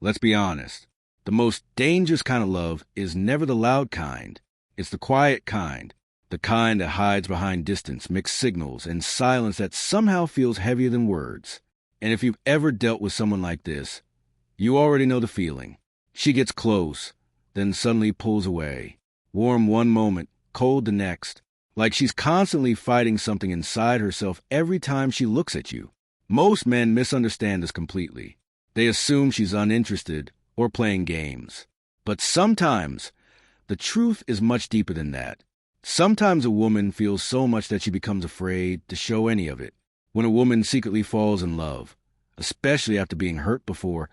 Let's be honest. The most dangerous kind of love is never the loud kind. It's the quiet kind. The kind that hides behind distance, mixed signals, and silence that somehow feels heavier than words. And if you've ever dealt with someone like this, you already know the feeling. She gets close, then suddenly pulls away. Warm one moment, cold the next. Like she's constantly fighting something inside herself every time she looks at you. Most men misunderstand this completely. They assume she's uninterested or playing games. But sometimes, the truth is much deeper than that. Sometimes a woman feels so much that she becomes afraid to show any of it. When a woman secretly falls in love, especially after being hurt before,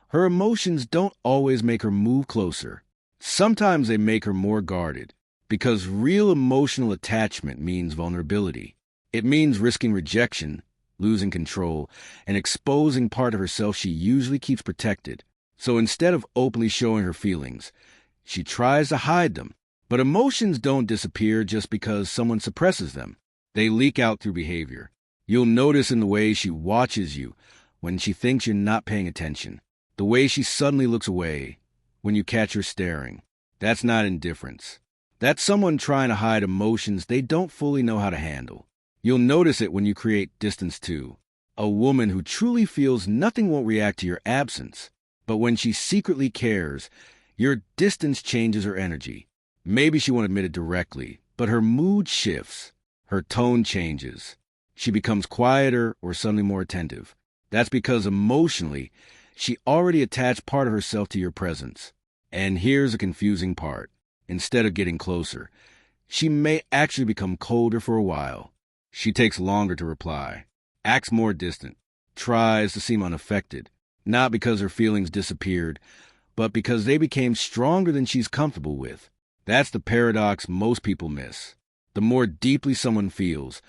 her emotions don't always make her move closer. Sometimes they make her more guarded, because real emotional attachment means vulnerability. It means risking rejection, losing control, and exposing part of herself she usually keeps protected. So instead of openly showing her feelings, she tries to hide them. But emotions don't disappear just because someone suppresses them. They leak out through behavior. You'll notice in the way she watches you when she thinks you're not paying attention. The way she suddenly looks away when you catch her staring. That's not indifference. That's someone trying to hide emotions they don't fully know how to handle. You'll notice it when you create distance too. A woman who truly feels nothing won't react to your absence. But when she secretly cares, your distance changes her energy. Maybe she won't admit it directly, but her mood shifts. Her tone changes. She becomes quieter or suddenly more attentive. That's because emotionally, she already attached part of herself to your presence. And here's a confusing part. Instead of getting closer, she may actually become colder for a while. She takes longer to reply, acts more distant, tries to seem unaffected, not because her feelings disappeared, but because they became stronger than she's comfortable with. That's the paradox most people miss. The more deeply someone feels,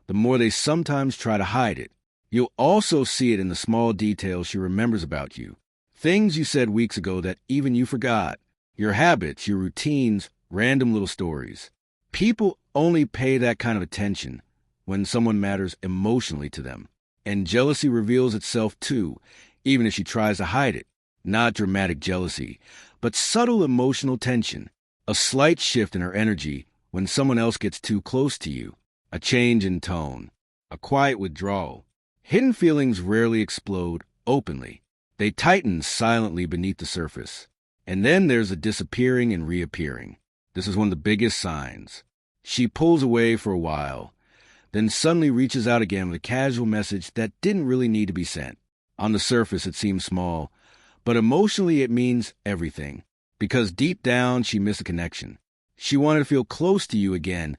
the more they sometimes try to hide it. You'll also see it in the small details she remembers about you. Things you said weeks ago that even you forgot. Your habits, your routines, random little stories. People only pay that kind of attention when someone matters emotionally to them. And jealousy reveals itself too, even if she tries to hide it. Not dramatic jealousy, but subtle emotional tension. A slight shift in her energy when someone else gets too close to you. A change in tone. A quiet withdrawal. Hidden feelings rarely explode openly. They tighten silently beneath the surface. And then there's a disappearing and reappearing. This is one of the biggest signs. She pulls away for a while, then suddenly reaches out again with a casual message that didn't really need to be sent. On the surface, it seems small, but emotionally it means everything. Because deep down, she missed a connection. She wanted to feel close to you again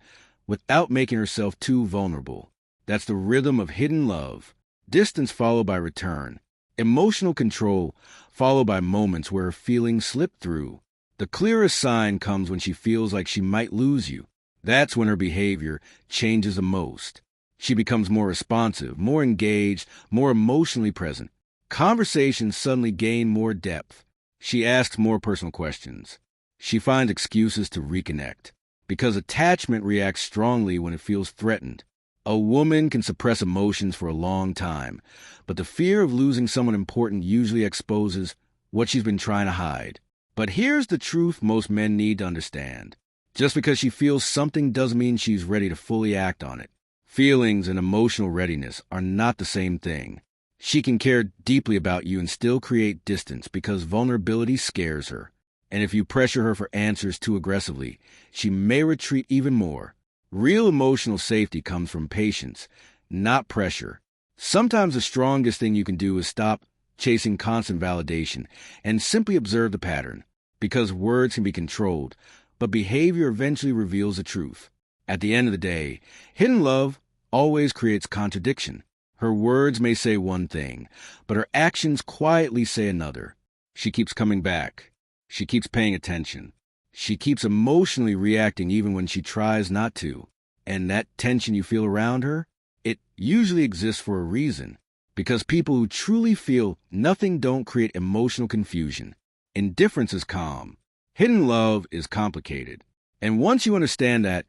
without making herself too vulnerable. That's the rhythm of hidden love. Distance followed by return. Emotional control followed by moments where her feelings slip through. The clearest sign comes when she feels like she might lose you. That's when her behavior changes the most. She becomes more responsive, more engaged, more emotionally present. Conversations suddenly gain more depth. She asks more personal questions. She finds excuses to reconnect. Because attachment reacts strongly when it feels threatened. A woman can suppress emotions for a long time, but the fear of losing someone important usually exposes what she's been trying to hide. But here's the truth most men need to understand. Just because she feels something doesn't mean she's ready to fully act on it. Feelings and emotional readiness are not the same thing. She can care deeply about you and still create distance because vulnerability scares her. And if you pressure her for answers too aggressively, she may retreat even more. Real emotional safety comes from patience, not pressure. Sometimes the strongest thing you can do is stop chasing constant validation and simply observe the pattern. Because words can be controlled, but behavior eventually reveals the truth. At the end of the day, hidden love always creates contradiction. Her words may say one thing, but her actions quietly say another. She keeps coming back. She keeps paying attention. She keeps emotionally reacting even when she tries not to. And that tension you feel around her, it usually exists for a reason. Because people who truly feel nothing don't create emotional confusion. Indifference is calm. Hidden love is complicated. And once you understand that,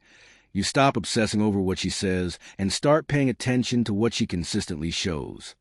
you stop obsessing over what she says and start paying attention to what she consistently shows.